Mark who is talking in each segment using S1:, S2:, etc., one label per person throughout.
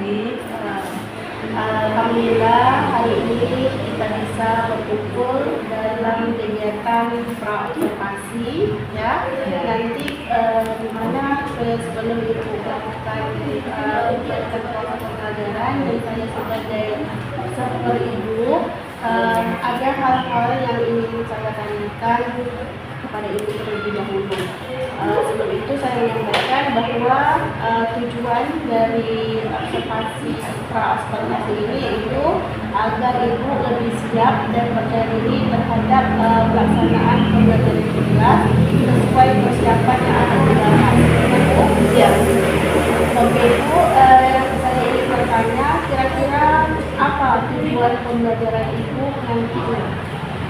S1: baik.
S2: Alhamdulillah hari ini kita bisa berkumpul dalam kegiatan praobservasi ya. Nanti di mana sebelum itu melakukan kegiatan pembelajaran dan saya sebagai observer ibu ada hal-hal yang ingin saya tanyakan kepada ibu terlebih dahulu. Sebelum itu saya menyampaikan bahwa tujuan dari observasi praobservasi ini yaitu agar ibu lebih siap dan percaya diri terhadap pelaksanaan pembelajaran kelas sesuai persiapan yang akan dilakukan.
S1: Ya.
S2: Oke ibu, yang saya ingin bertanya, kira-kira apa tujuan pembelajaran ibu nantinya?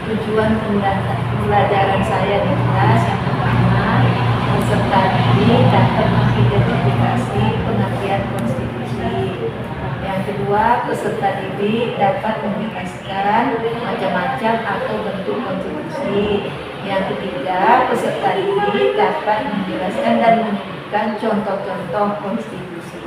S1: Tujuan pembelajaran saya di kelas yang pertama, peserta didik dapat mengidentifikasi pengertian konstitusi. Yang kedua, peserta didik dapat mengindikasikan macam-macam atau bentuk konstitusi. Yang ketiga, peserta didik dapat menjelaskan dan menyebutkan contoh-contoh konstitusi.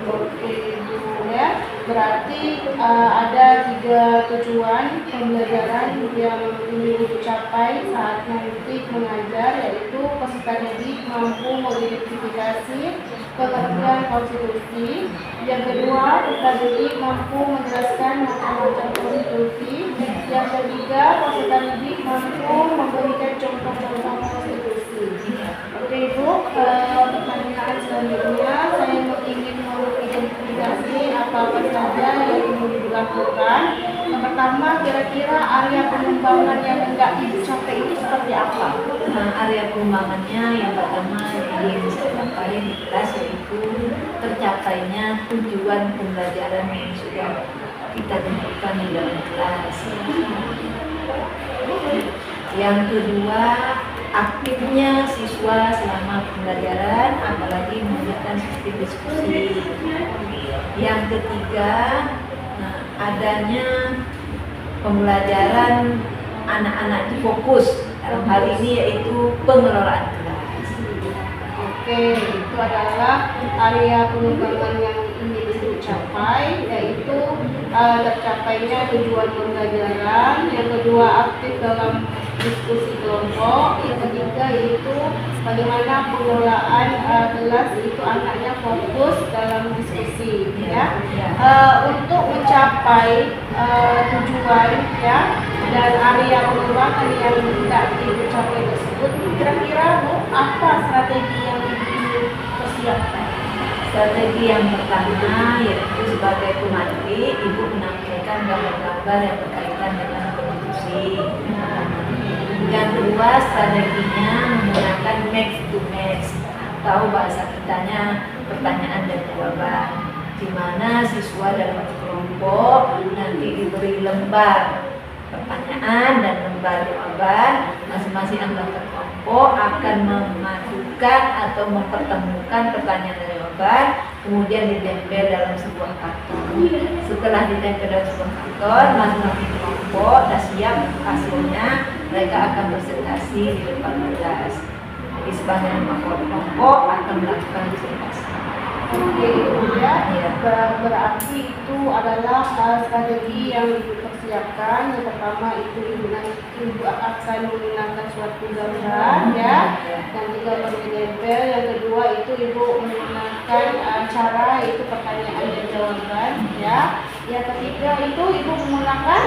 S2: Oke Bu ya, berarti ada 3 tujuan pembelajaran yang ingin dicapai saat nanti mengajar, yaitu peserta didik mampu mengidentifikasi pengertian konstitusi. Yang kedua, peserta didik mampu menjelaskan macam-macam konstitusi. Yang ketiga, peserta didik mampu memberikan contoh-contoh konstitusi. Oke Ibu, pertanyaan selanjutnya saya ingin mengidentifikasi apa saja yang ingin dilakukan. Yang pertama, kira-kira area pengembangan yang hendak dicapai itu seperti apa?
S1: Area pengembangannya yang pertama yang ingin saya capai di kelas yaitu tercapainya tujuan pembelajaran yang sudah kita tentukan di dalam kelas. Yang kedua, aktifnya siswa selama pembelajaran, apalagi menggunakan sistem diskusi. Yang ketiga, adanya pembelajaran anak-anak itu fokus dalam hal ini yaitu pengelolaan kelas.
S2: Oke, itu adalah area pengembangan yang ingin dicapai, yaitu tercapainya tujuan pembelajaran. Yang kedua, aktif dalam diskusi kelompok. Yang ketiga yaitu bagaimana pengelolaan kelas, itu anaknya fokus dalam diskusi ya. Untuk mencapai tujuan ya dan area pengembangan yang tidak dicapai tersebut, kira-kira Bu, apa strategi yang ingin dipersiapkan?
S1: Strategi yang pertama yaitu sebagai pemateri, ibu menampilkan gambar-gambar yang berkaitan dengan konstitusi. Yang kedua, strateginya menggunakan match to match atau bahasa kitanya pertanyaan dan jawaban, di mana siswa dalam kelompok nanti diberi lembar pertanyaan dan lembar jawaban. Masing-masing anggota kelompok akan memadukan atau mempertemukan pertanyaan dan jawaban, kemudian ditempel dalam sebuah karton. Setelah ditempel dalam sebuah karton, masing-masing kelompok sudah siap hasilnya, mereka akan presentasi di depan kelas. Jadi sebagian kelompok akan melakukan presentasi.
S2: Oke, ya, berarti itu adalah strategi yang dipersiapkan. Yang pertama itu ibu akan menggunakan suatu gambar, ya, dan juga menempel. Yang kedua itu ibu menggunakan cara itu pertanyaan dan jawaban, ya. Yang ketiga itu ibu menggunakan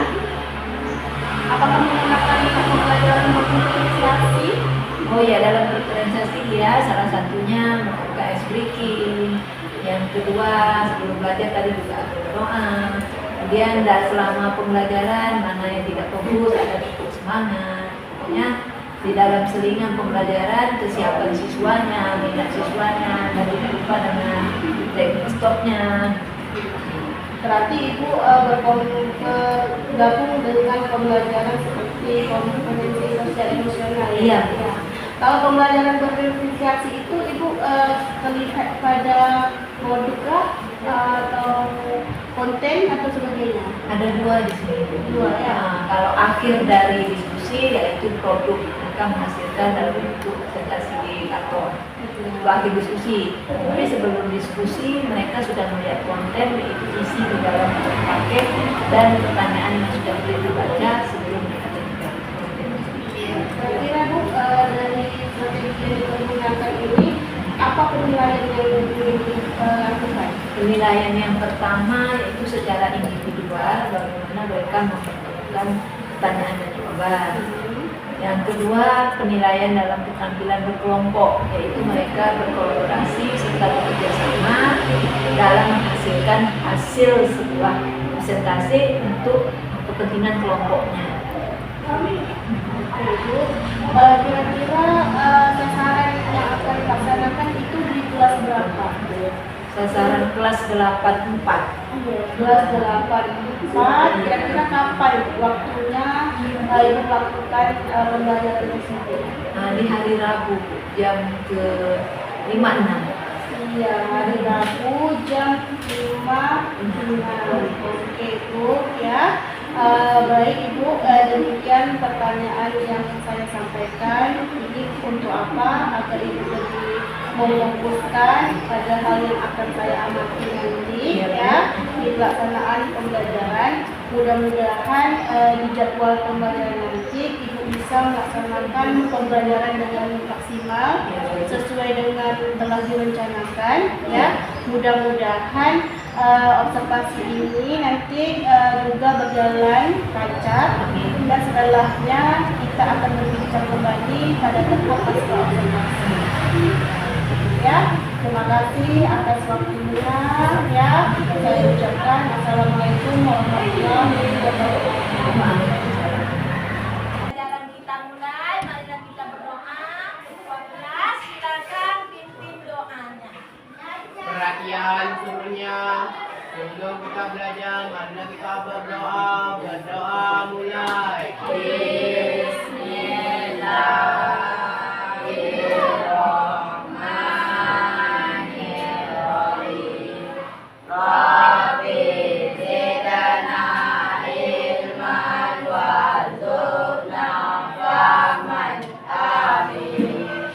S2: apakah menggunakan pembelajaran berdiferensiasi?
S1: Oh ya, dalam berdiferensiasi ya, salah satunya membuka ice breaking. Yang kedua, sebelum belajar tadi juga ada berdoa. Kemudian selama pembelajaran mana yang tidak fokus ada cukup semangat. Pokoknya di dalam selingan pembelajaran kesiapan siswanya, minat siswanya, dan tidak lupa dengan teknik stopnya.
S2: Berarti ibu bergabung dengan pembelajaran seperti kompetensi sosial emosional.
S1: Iya.
S2: Ya. Kalau pembelajaran berdiferensiasi itu ibu terlihat pada produk atau konten atau sebagainya?
S1: Ada dua di sini.
S2: Dua ya.
S1: Kalau akhir dari diskusi yaitu produk, maka menghasilkan dalam bentuk fasilitator itu akhir diskusi. Tapi sebelum diskusi mereka sudah melihat konten, yaitu isi di dalam paket dan pertanyaan yang sudah boleh dibaca sebelum mereka terlibat konten.
S2: Kira-kira Bu, dari strategi yang digunakan ini, apa penilaian yang dilakukan?
S1: Penilaian yang pertama yaitu secara individual, bagaimana mereka mempertahankan pertanyaan dan jawaban. Yang kedua, penilaian dalam keterampilan berkelompok, yaitu mereka berkolaborasi serta bekerja sama dalam menghasilkan hasil sebuah presentasi untuk kepentingan kelompoknya.
S2: Ibu, kira-kira sasaran yang akan dilaksanakan itu di kelas berapa?
S1: Sasaran kelas 84.
S2: Kelas 84, kira-kira kapan waktunya Ibu melakukan pembelajaran tersebut?
S1: Di hari Rabu jam ke 5.6.
S2: Iya, hari Rabu jam 5.6. Oke, Bu, ya. Baik Ibu, demikian pertanyaan yang saya sampaikan. Ini untuk apa? Agar Ibu lebih memfokuskan pada hal yang akan saya amati nanti, ya, di pelaksanaan pembelajaran. Mudah-mudahan di jadwal pembelajaran nanti Ibu bisa melaksanakan pembelajaran dengan maksimal sesuai dengan telah direncanakan, ya. Mudah-mudahan observasi ini nanti juga berjalan lancar, dan setelahnya kita akan berbincang kembali pada tahap pasca observasi. Ya, terima kasih atas waktunya. Ya, saya ucapkan assalamualaikum warahmatullahi wabarakatuh.
S3: Pelajaran kita mulai, marilah kita berdoa. Kelas, silakan pimpin doanya.
S4: Perhatian semuanya, sebelum kita belajar, marilah kita berdoa. Berdoa mulai. Bismillahirrahmanirrahim. Rabbi zidna ilman warzuqna fahman. Amin.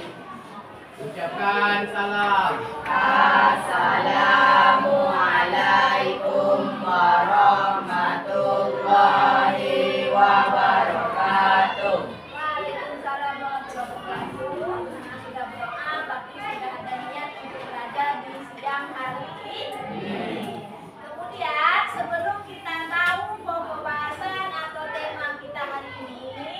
S4: Ucapkan salam. Assalamualaikum warahmatullahi wabarakatuh.
S3: Waalaikumsalam warahmatullahi wabarakatuh. Sudah berdoa, tapi sudah ada niat untuk belajar di sidang hari ini. Kemudian sebelum kita tahu pokok bahasan atau tema kita hari ini,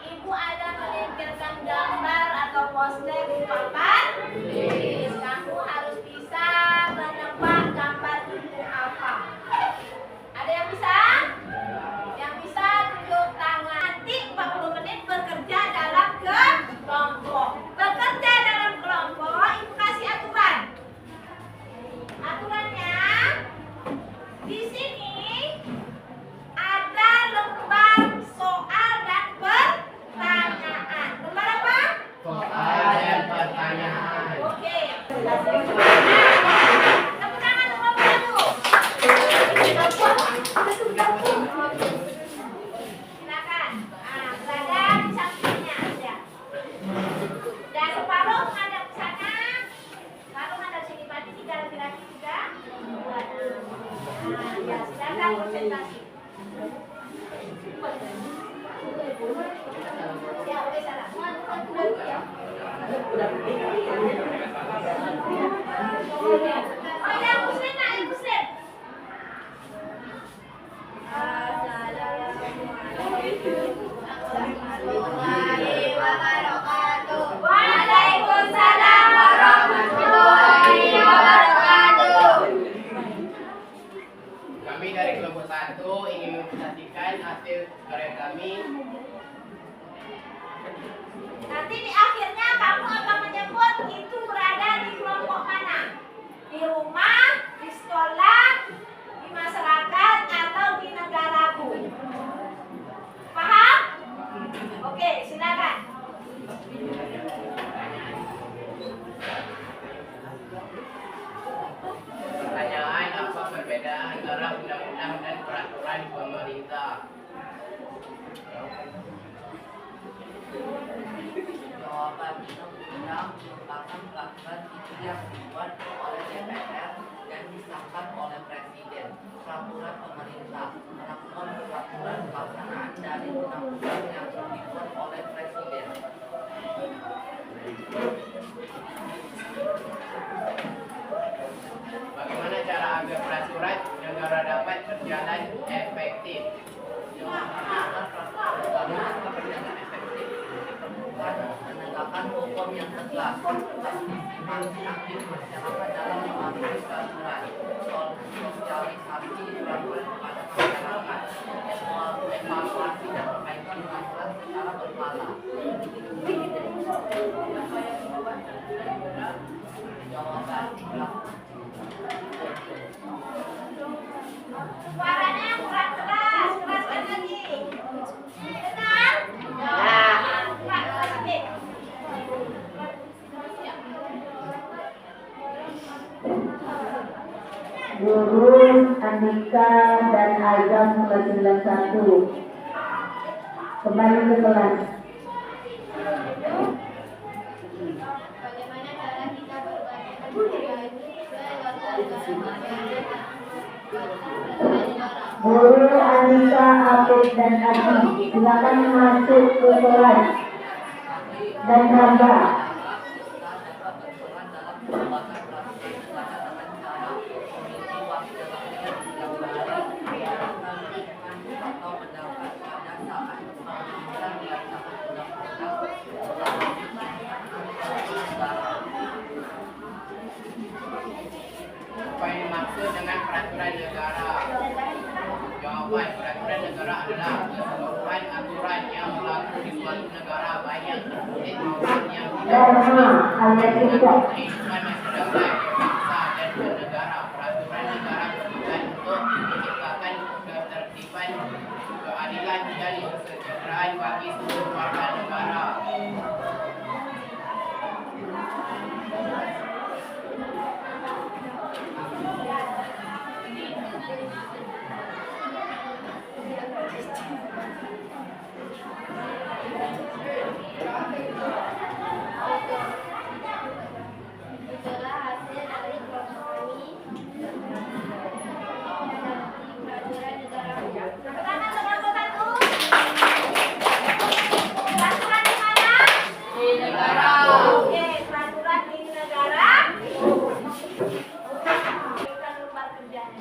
S3: Ibu ada menempelkan gambar atau poster di papan. Kamu harus bisa menebak gambar itu apa. Ada yang bisa? Yang bisa tunjuk tangan. Nanti 40 menit bekerja dalam kelompok. Bekerja dalam kelompok, Ibu kasih aturan. Aturannya di sini ada lembar soal dan pertanyaan. Lembar apa?
S4: Soal dan pertanyaan.
S3: Oke. Tepuk tangan untuk Bapak dulu. Silakan. Berada di sampingnya aja. Dan separuh menghadap ke sana. Separuh menghadap sini. Berarti 3 laki-laki juga. Ya, silakan konsentrasi. Ya, boleh salah. Oh, yang muslim nak, yang muslim. Waalaikumsalam warahmatullahi wabarakatuh.
S4: Kami dari kelompok 1 ingin mempresentasikan hasil karya kami.
S3: Nanti di akhirnya kamu akan menyebut itu berada di kelompok mana? Di rumah, di sekolah, di masyarakat, atau di negaraku. Paham? Oke, silakan.
S4: Pertanyaan, apa perbedaan antara undang-undang dan peraturan pemerintah? Jawaban.
S5: undang-undang merupakan peraturan yang dibuat oleh DPR dan disahkan oleh Presiden. Peraturan pemerintah melakukan peraturan pelaksanaan dari undang-undang yang dibuat oleh Presiden.
S4: Bagaimana cara agar peraturan negara dapat berjalan efektif?
S5: Berjalan efektif diperlukan penegakan hukum yang tegas, partisipasi aktif masyarakat dalam mematuhi peraturan, sosialisasi peraturan kepada masyarakat, evaluasi dan perbaikan peraturan secara berkala. Jawaban
S3: Suaranya kurang keras, keraskan lagi. Dengar? Keras lagi.
S1: Guru Andika dan Aizam kelas 91 kembali ke kelas.
S3: Bagaimana cara kita berbagi
S1: Guru Andika, Apit dan Adi silakan masuk ke kelas dan Rangga.
S4: Apa yang dimaksud dengan peraturan negara? Jawaban peraturan negara adalah keseluruhan aturan yang berlaku di suatu negara, baik yang tertulis maupun yang
S1: Dharma alias tidak.
S4: kehidupan masyarakat, bangsa dan bernegara. Peraturan negara bertujuan untuk menciptakan ketertiban, keadilan dan kesejahteraan bagi seluruh warga negara.
S3: itulah hasil dari kompromi peraturan negara. Tangan satu-satu. Peraturan di mana?
S4: Di negara.
S3: Oke, peraturan di negara. Bukan lembar kerjanya.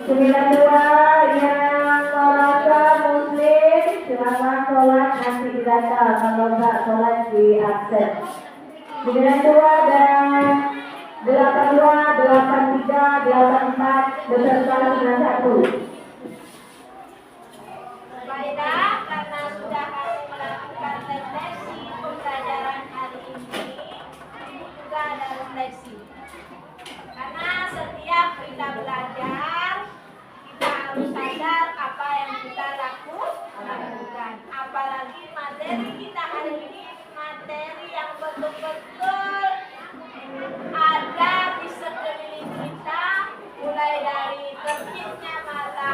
S3: Bukunya
S1: 92 yang merasa muslim silakan sholat nanti didata, kalau enggak sholat di absen. 92 dan 82, 83, 84 beserta 91.
S3: Baiklah, karena sudah kami melakukan refleksi pembelajaran hari ini juga ada refleksi. Karena setiap kita belajar, kita harus sadar apa yang kita lakukan. Apalagi materi kita hari ini materi yang betul-betul ada di sekeliling kita, mulai dari terbitnya matahari.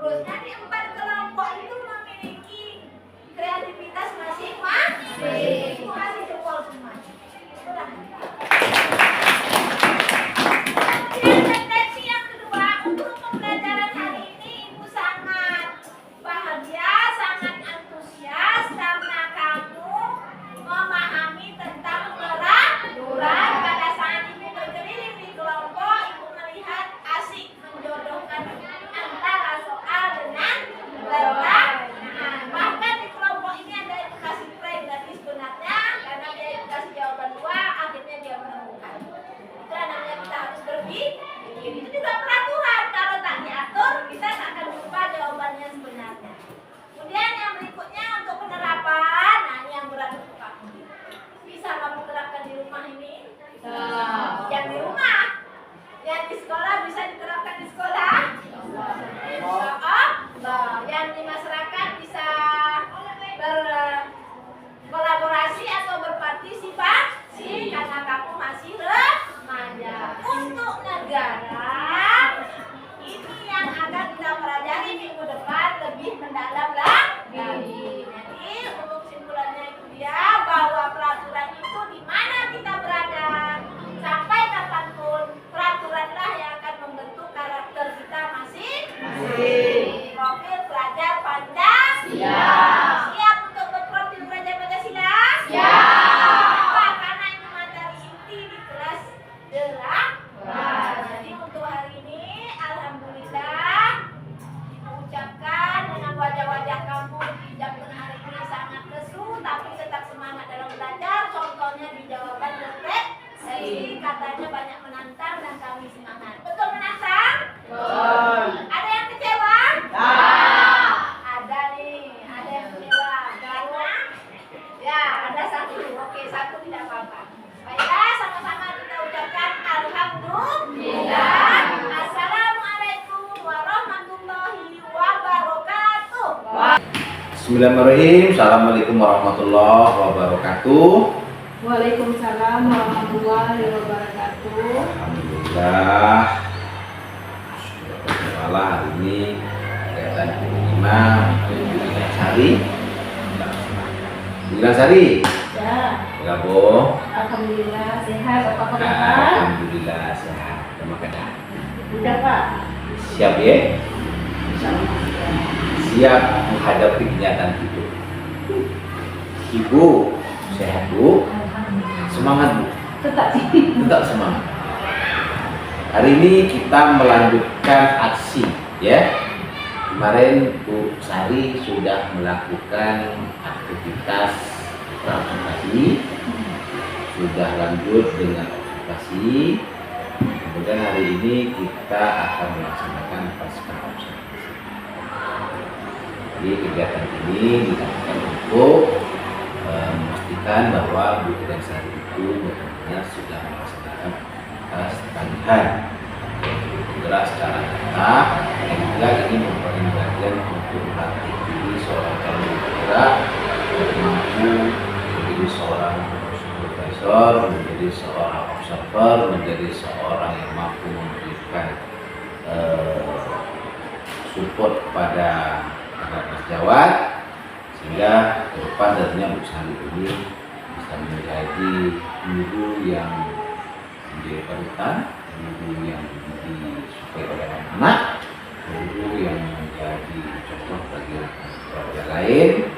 S3: Terus nanti 4 kelompok itu memiliki kreativitas masing-masing. Kasih jempol semua. Udah. Kemudian tendensi yang kedua, untuk pembelajaran hari ini Ibu sangat bahagia, sangat antusias karena kamu memahami tentang peraturan. Pada saat Ibu berkeliling di kelompok, Ibu melihat asik menjodohkan antara soal dengan pertanyaan. Bahkan di kelompok ini ada edukasi pre-gratis sebenarnya, karena dia edukasi jawaban 2, akhirnya dia menemukan. Itu namanya kita harus berpikir. Itu juga peraturan. Kalau tak diatur, kita tak akan lupa jawabannya sebenarnya. Kemudian yang berikutnya untuk penerapan. Nah, ini yang berat untuk kamu. Bisa kamu terapkan di rumah ini? Yang di rumah. Yang di sekolah bisa diterapkan di sekolah? Yang di masyarakat bisa berkolaborasi atau berpartisipasi karena kamu masih remaja. Untuk negara, ini yang akan kita pelajari minggu depan lebih mendalam lagi. Jadi untuk kesimpulannya itu dia bahwa peraturan itu di mana kita berada sampai kapanpun, peraturanlah yang akan membentuk karakter kita masing-masing. Profil pelajar Pancasila. Siap untuk berprofil pelajar Pancasila? Siap. Karena ini materi inti di kelas 8. Jadi untuk hari ini, alhamdulillah, Ibu ucapkan dengan wajah-wajah kamu di jam hari ini sangat lesu, tapi tetap semangat dalam belajar. Contohnya di jawaban refleksi, katanya banyak menantang dan kami semangat. Betul menantang? Betul. Ada yang kecewa? Ada nih, ada yang kecewa. Karena ya ada satu. Oke, satu tidak apa-apa. Baiklah, sama-sama kita ucapkan alhamdulillah. Assalamualaikum warahmatullahi wabarakatuh.
S6: Bismillahirrahmanirrahim. Assalamualaikum warahmatullahi wabarakatuh.
S2: Waalaikumsalam warahmatullahi wabarakatuh.
S6: Alhamdulillah. Malah hari ini kegiatan kelima Bulan Sari. Bulan Sari.
S2: Ya,
S6: Ya, Bu.
S2: alhamdulillah sehat. Apa kabar?
S6: Alhamdulillah sehat. Terima kasih.
S2: Udah, Pak.
S6: Siap ya? Siap menghadapi kenyataan hidup. Ibu sehat, Bu. Semangat, Bu. Tetap semangat. Hari ini kita melanjutkan aksi, ya. Kemarin Bu Sari sudah melakukan aktivitas observasi, sudah lanjut dengan observasi. Kemudian hari ini kita akan melaksanakan pasca observasi. Jadi kegiatan ini dilakukan untuk memastikan bahwa Bu Sari itu benar-benar sudah melaksanakan tagihan bergerak secara nyata, dan juga ini merupakan bagian untuk melatih diri seorang calon bergerak mampu menjadi seorang supervisor, menjadi seorang observer, menjadi seorang yang mampu memberikan support kepada anak sejawat, sehingga ke depan tentunya Bu Sari ini bisa menjadi guru yang menjadi panutan, guru yang disukai oleh anak-anak, guru yang menjadi contoh bagi keluarga lain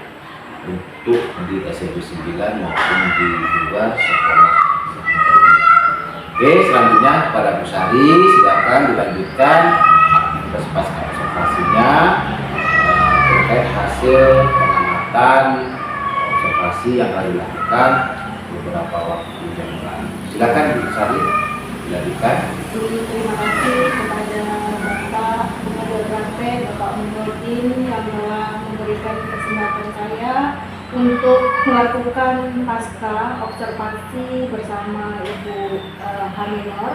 S6: untuk di SMP 9 maupun di luar sekolah. Oke, selanjutnya kepada Bu Sari, silakan dilanjutkan aktivitas pasca observasinya terkait hasil pengamatan observasi yang telah dilakukan beberapa waktu yang lalu. Silakan Bu Sari dilanjutkan.
S2: Terima kasih kepada Bapak Gubernur Banten, Bapak Munudin yang telah memberikan kesempatan saya untuk melakukan pasca observasi bersama Ibu Haminor.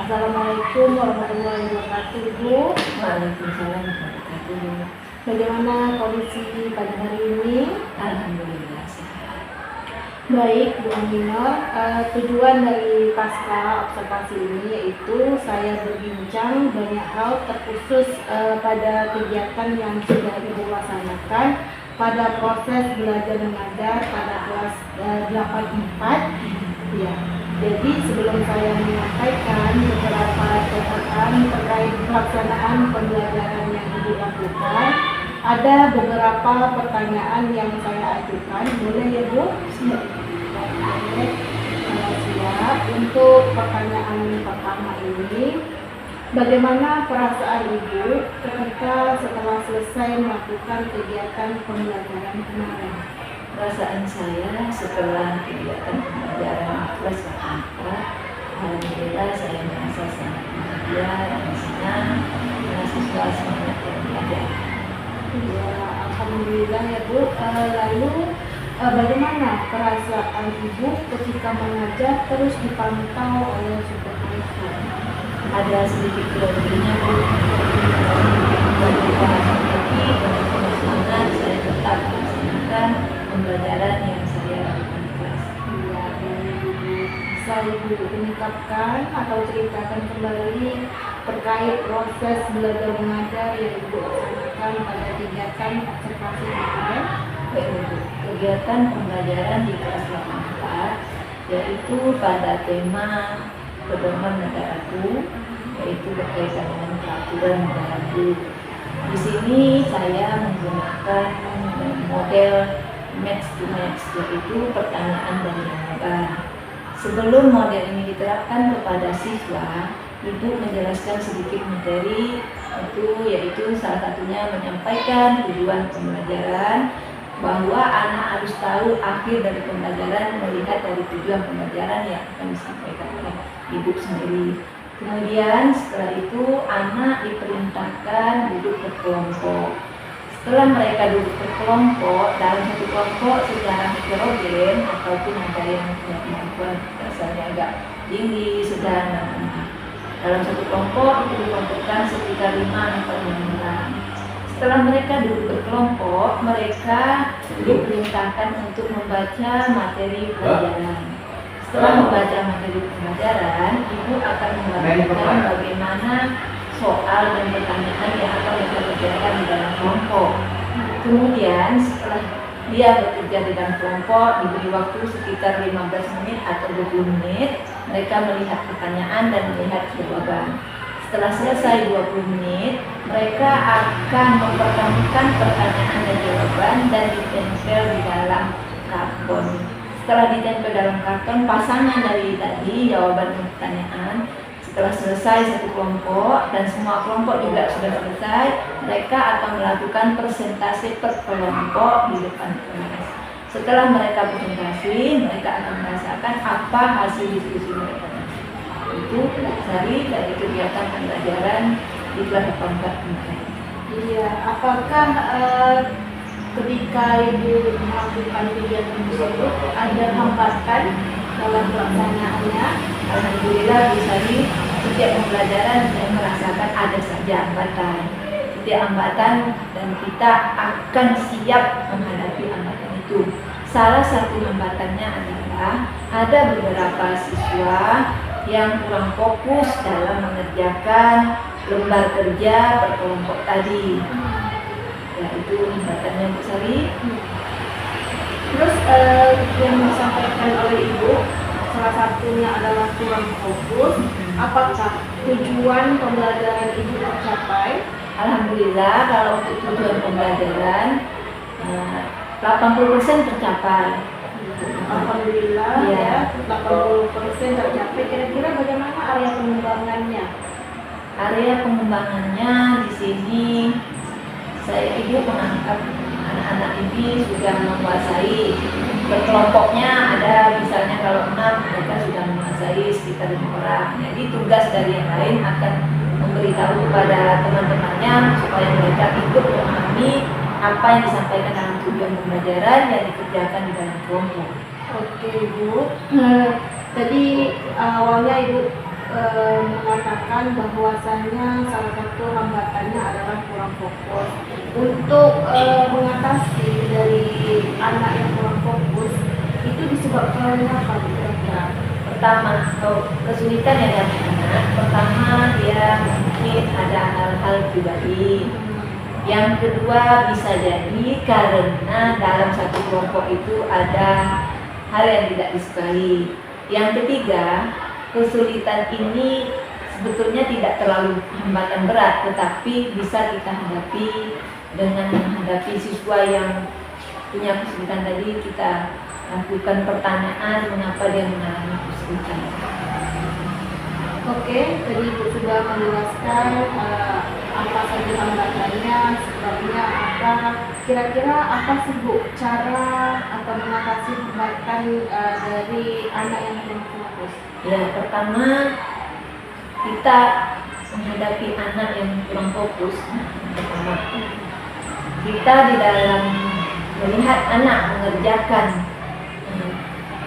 S2: Assalamualaikum warahmatullahi wabarakatuh, Ibu.
S1: Waalaikumsalam warahmatullahi wabarakatuh.
S2: Bagaimana kondisi pada hari ini?
S1: Alhamdulillah sehat.
S2: Baik, Bu Aminor, tujuan dari pasca observasi ini yaitu saya berbincang banyak hal terkhusus pada kegiatan yang sudah Ibu laksanakan pada proses belajar mengajar pada kelas 84. Ya, jadi sebelum saya menyampaikan beberapa catatan terkait pelaksanaan pembelajaran yang Ibu lakukan, ada beberapa pertanyaan yang saya ajukan. Boleh ya Bu? Oke, siap. Untuk pertanyaan pertama ini, bagaimana perasaan Ibu ketika setelah selesai melakukan kegiatan pembelajaran kemarin?
S1: Perasaan saya setelah kegiatan pembelajaran kelas 4, alhamdulillah saya merasa sangat bahagia dan senang, mahasiswa semangat yang belajar.
S2: Ya, alhamdulillah ya Bu. Lalu bagaimana perasaan Ibu ketika mengajar terus dipantau oleh supervisor?
S1: Ada sedikit kelebihannya Bu. Bagi para santri dengan penuh semangat saya tetap melaksanakan pembelajaran yang saya lakukan di kelas.
S2: Ya, bisa Ibu ungkapkan atau ceritakan kembali terkait proses belajar mengajar yang Ibu laksanakan pada kegiatan observasi kemarin?
S1: Baik, Bu. Kegiatan pembelajaran di kelas 84 yaitu pada tema pedoman negaraku, yaitu berkaitan dengan peraturan negaraku. Di sini saya menggunakan model match to match, yaitu pertanyaan dan jawaban. Sebelum model ini diterapkan kepada siswa, Ibu menjelaskan sedikit materi yaitu salah satunya menyampaikan tujuan pembelajaran, bahwa anak harus tahu akhir dari pembelajaran melihat dari tujuan pembelajaran yang akan disampaikan oleh Ibu sendiri. Kemudian setelah itu anak diperintahkan duduk berkelompok. Setelah mereka duduk berkelompok, dalam satu kelompok secara heterogen ataupun ada yang punya kemampuan dasarnya agak tinggi, sedang dan rendah. Dalam satu kelompok itu dikelompokkan sekitar 5 atau 6 orang. Setelah mereka duduk berkelompok, mereka diperintahkan untuk membaca materi pelajaran. Setelah membaca materi pelajaran, Ibu akan membacakan bagaimana soal dan pertanyaan yang akan mereka kerjakan di dalam kelompok. Kemudian setelah dia bekerja di dalam kelompok, diberi waktu sekitar 15 menit atau 20 menit, mereka melihat pertanyaan dan melihat jawaban. Setelah selesai 20 menit, mereka akan mempertemukan pertanyaan dan jawaban dan ditempel di dalam karton. Setelah ditempel dalam karton, pasangan dari tadi jawaban dan pertanyaan, setelah selesai satu kelompok dan semua kelompok juga sudah selesai, mereka akan melakukan presentasi per kelompok di depan kelas. Setelah mereka presentasi, mereka akan merasakan apa hasil diskusi mereka. Itu dari kegiatan pembelajaran di kelas 84 kemarin.
S2: Iya, apakah ketika Ibu melakukan kegiatan tersebut ada hambatan dalam pelaksanaannya?
S1: Alhamdulillah bisa di setiap pembelajaran saya merasakan ada saja hambatan. Setiap hambatan dan kita akan siap menghadapi hambatan itu. Salah satu hambatannya adalah ada beberapa siswa yang kurang fokus dalam mengerjakan lembar kerja berkelompok tadi. Ya, itu hambatannya Bu Sari.
S2: Terus yang disampaikan oleh Ibu, salah satunya adalah kurang fokus. Apakah tujuan pembelajaran Ibu tercapai?
S1: Alhamdulillah kalau untuk tujuan pembelajaran 80% tercapai.
S2: Alhamdulillah
S1: Ya.
S2: ya, 80% tercapai. Kira-kira bagaimana area pengembangannya?
S1: Area pengembangannya di sini Ibu menangkap anak-anak ini sudah menguasai berkelompoknya, ada misalnya kalau 6 mereka sudah menguasai sekitar 5 orang. Jadi tugas dari yang lain akan memberitahu kepada teman-temannya supaya mereka ikut memahami apa yang disampaikan dalam tujuan pembelajaran yang dikerjakan di dalam kelompok.
S2: Oke Ibu, tadi awalnya Ibu mengatakan bahwasanya salah satu hambatannya adalah kurang fokus. Untuk mengatasi dari anak yang kurang fokus, itu itu disebabkan apa kira-kira?
S1: Pertama, kesulitan yang dialami anak, pertama dia mungkin ada hal-hal pribadi. Yang kedua bisa jadi karena dalam satu kelompok itu ada hal yang tidak disukai. Yang ketiga, kesulitan ini sebetulnya tidak terlalu hambatan berat, tetapi bisa kita hadapi dengan menghadapi siswa yang punya kesulitan tadi. Kita lakukan pertanyaan mengapa dia mengalami kesulitan.
S2: Oke, tadi Ibu sudah menjelaskan apa saja hambatannya, sebabnya apa. Kira-kira apa sih Bu cara atau mengatasi hambatan dari anak yang kurang fokus?
S1: Ya, pertama kita menghadapi anak yang kurang fokus. Pertama, kita di dalam melihat anak mengerjakan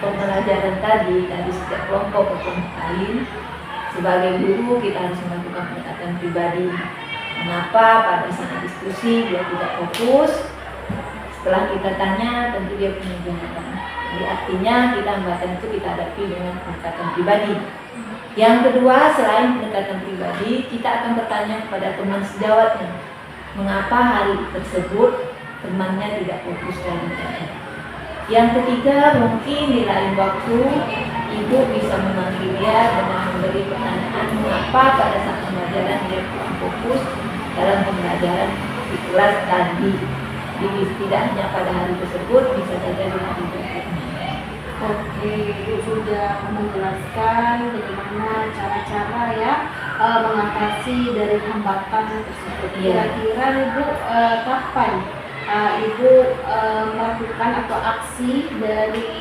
S1: pembelajaran tadi dari setiap kelompok ke kelompok lain, sebagai guru kita harus melakukan pendekatan pribadi. Mengapa pada saat diskusi dia tidak fokus? Setelah kita tanya, tentu dia punya jawaban. Jadi artinya kita hambatan itu kita hadapi dengan pendekatan pribadi. Yang kedua, selain pendekatan pribadi, kita akan bertanya kepada teman sejawatnya, mengapa hari tersebut temannya tidak fokus dalam belajar. Yang ketiga, mungkin di lain waktu ibu bisa memanggil dia dengan memberi pertanyaan mengapa pada saat pembelajaran dia kurang fokus dalam pembelajaran di kelas tadi. Jadi tidak hanya pada hari tersebut, bisa saja di hari berikutnya.
S2: Oke, Ibu sudah menjelaskan bagaimana cara-cara ya mengatasi dari hambatan tersebut.
S1: Iya.
S2: Kira-kira Ibu kapan Ibu melakukan atau aksi dari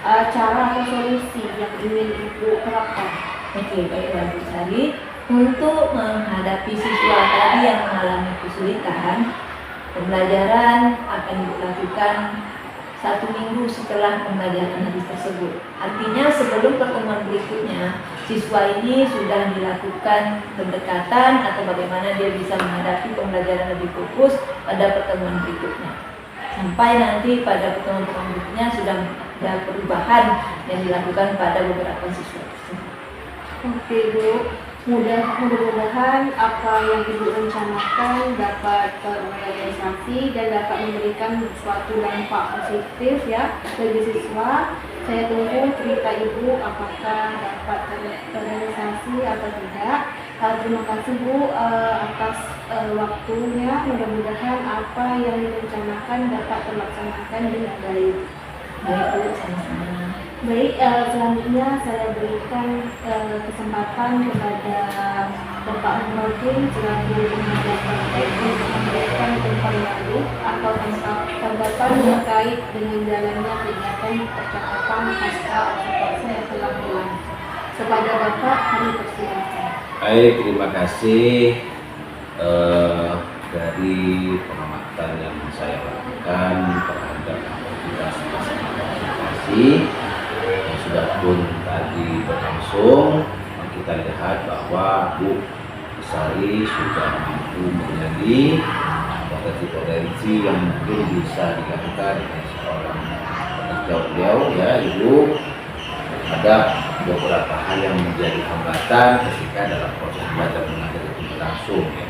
S2: cara atau solusi yang ingin Ibu terapkan?
S1: Oke, baiklah Bu Sari. Untuk menghadapi siswa tadi yang mengalami kesulitan, pembelajaran akan dilakukan 1 minggu setelah pembelajaran hari tersebut. Artinya sebelum pertemuan berikutnya, siswa ini sudah dilakukan pendekatan atau bagaimana dia bisa menghadapi pembelajaran lebih fokus pada pertemuan berikutnya. Sampai nanti pada pertemuan berikutnya sudah ada perubahan yang dilakukan pada beberapa siswa tersebut.
S2: Oke Bu, mudah-mudahan apa yang Ibu rencanakan dapat terrealisasi dan dapat memberikan suatu dampak positif ya bagi siswa. Saya tunggu cerita Ibu apakah dapat terrealisasi atau tidak. Terima kasih Bu atas waktunya. Mudah-mudahan apa yang direncanakan dapat terlaksanakan dengan baik.
S1: Baik Bu, sama-sama.
S2: Baik, selanjutnya saya berikan kesempatan kepada Bapak Muhammad selaku pengajar praktek untuk memberikan umpan balik atau tanggapan terkait dengan jalannya kegiatan percakapan pasca OSPC yang telah berlangsung. Kepada Bapak, kami persilakan.
S6: Baik, terima kasih dari pengamatan yang saya lakukan terhadap aktivitas partisipasi yang sudah pun tadi berlangsung. Kita lihat bahwa Bu Sari sudah mampu menjadi potensi-potensi yang mungkin bisa dilakukan oleh seorang pekerja beliau ya Ibu. Ada beberapa hal yang menjadi hambatan ketika dalam proses belajar mengajar itu berlangsung ya.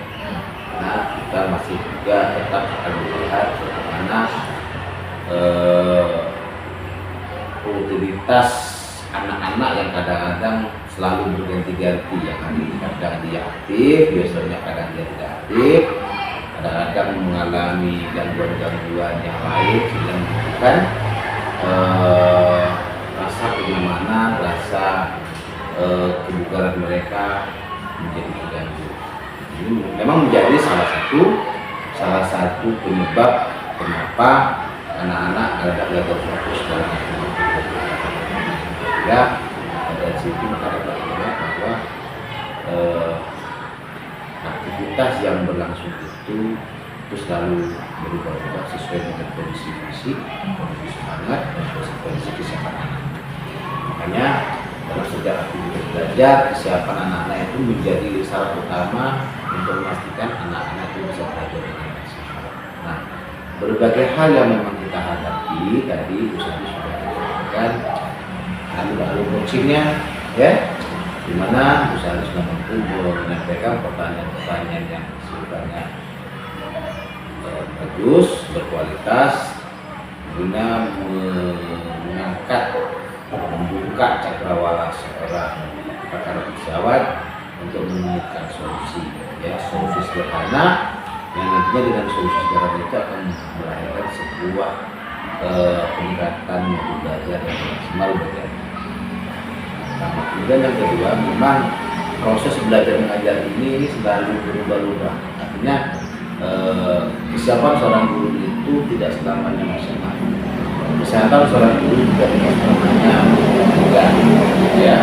S6: Nah, kita masih juga tetap akan melihat bagaimana rutinitas anak-anak yang kadang-kadang selalu berganti-ganti, yang hari ini kadang dia aktif, biasanya kadang dia tidak aktif, kadang-kadang mengalami gangguan-gangguan yang lain sehingga menunjukkan rasa kenyamanan, rasa kebugaran mereka menjadi terganggu. Ini memang menjadi salah satu penyebab kenapa anak-anak agak gagal fokus dalam ya. Dari situ maka dapat dilihat bahwa aktivitas yang berlangsung itu selalu berubah-ubah sesuai dengan kondisi fisik, kondisi semangat, dan kondisi kesehatan. Makanya dalam setiap aktivitas belajar, kesiapan anak-anak itu menjadi syarat utama untuk memastikan anak-anak itu bisa belajar dengan baik. Nah, berbagai hal yang memang kita hadapi tadi Ibu Sari sudah menyampaikan alur coachingnya, ya, di mana Bu Sari sudah mampu menyampaikan pertanyaan-pertanyaan yang sifatnya bagus, berkualitas, guna mengangkat, membuka cakrawala seorang pakar pesawat untuk menemukan solusi, ya, solusi sederhana yang nantinya dengan solusi sederhana itu akan melahirkan sebuah peningkatan mutu belajar yang maksimal bagi anak. Nah, kemudian yang kedua, memang proses belajar mengajar ini selalu berubah-ubah. Artinya kesiapan seorang guru itu tidak selamanya maksimal. Misalkan seorang guru juga tidak selamanya juga, ya,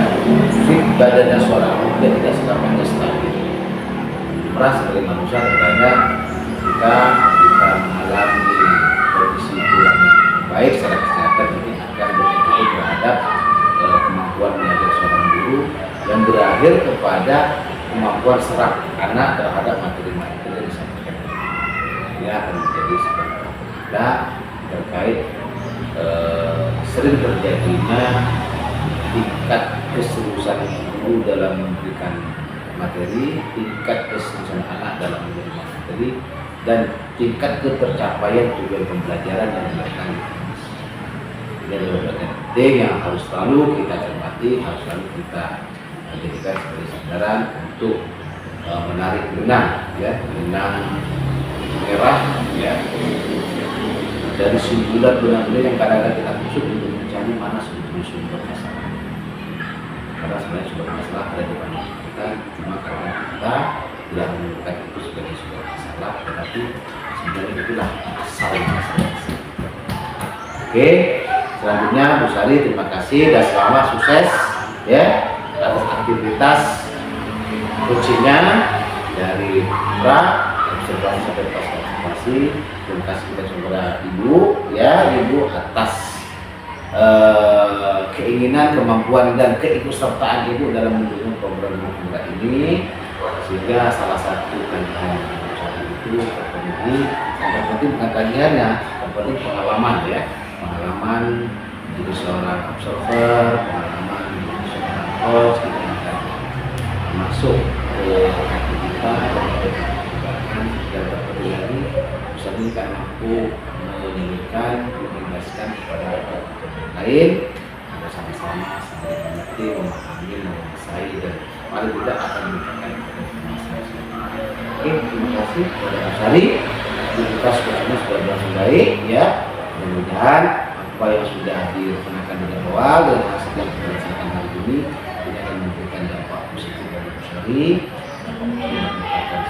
S6: fit badannya seorang guru juga tidak selamanya stabil. Peran sebagai manusia terkadang kita mengalami kondisi kurang baik secara kesehatan, jadi akan beresiko terhadap kemampuan mengajar seorang guru yang berakhir kepada kemampuan serap anak terhadap materi-materi yang disampaikan. Ini akan menjadi sebuah kita terkait sering terjadinya tingkat keseriusan guru dalam memberikan materi, tingkat keseriusan anak dalam menerima materi, dan tingkat ketercapaian tujuan pembelajaran yang dilakukan. Ini adalah bagian penting yang harus selalu kita cermati, harus selalu kita jadikan sebagai sandaran untuk menarik benang, ya, benang merah, ya, dari sumber benang-benang yang kadang-kadang kita tusuk untuk mencari mana sebetulnya sumber masalah. Karena sebenarnya sumber masalah ada di depan kita, cuma karena kita tidak menemukan itu sebagai sumber masalah, tetapi sebenarnya itulah asal masalah. Oke, selanjutnya Bu Sari terima kasih dan selamat sukses, ya, atas aktivitas coachingnya dari pra observasi sampai pas observasi. Terima kasih kepada Ibu, ya, Ibu atas keinginan, kemampuan dan keikutsertaan Ibu dalam mendukung program Murah ini, sehingga salah satu tantangan itu terpenuhi. Yang penting bukan tantangannya, yang penting pengalaman, ya, pengalaman menjadi seorang observer, pengalaman menjadi seorang coach, kita akan masuk ke hati kita dan terpelajari misalnya kita mampu menunjukkan, menjelaskan kepada orang lain agar sama-sama saling mengerti, memahami, menguasai, dan paling tidak akan memberikan informasi. Oke, terima kasih kepada Bu Sari. Aktivitas coachingnya sudah berlangsung baik, ya. Mudah-mudahan apa yang sudah dikenakan dengan awal dan hasil yang berdasarkan hari ini akan memberikan dampak positif bagi Bu Sari.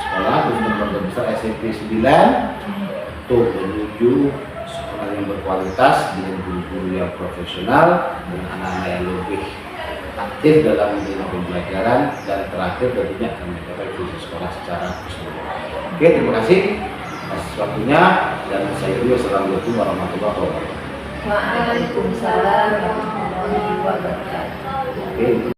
S6: Sekolah khususnya keluarga besar SMP 9 untuk menuju sekolah yang berkualitas dengan guru-guru yang profesional dan anak-anak yang lebih aktif dalam menerima pembelajaran, dan terakhir tentunya akan mencapai visi sekolah secara keseluruhan. Oke, terima kasih atas waktunya dan saya juga assalamualaikum warahmatullahi wabarakatuh.
S1: Waalaikumsalam warahmatullahi wabarakatuh.
S6: Oke.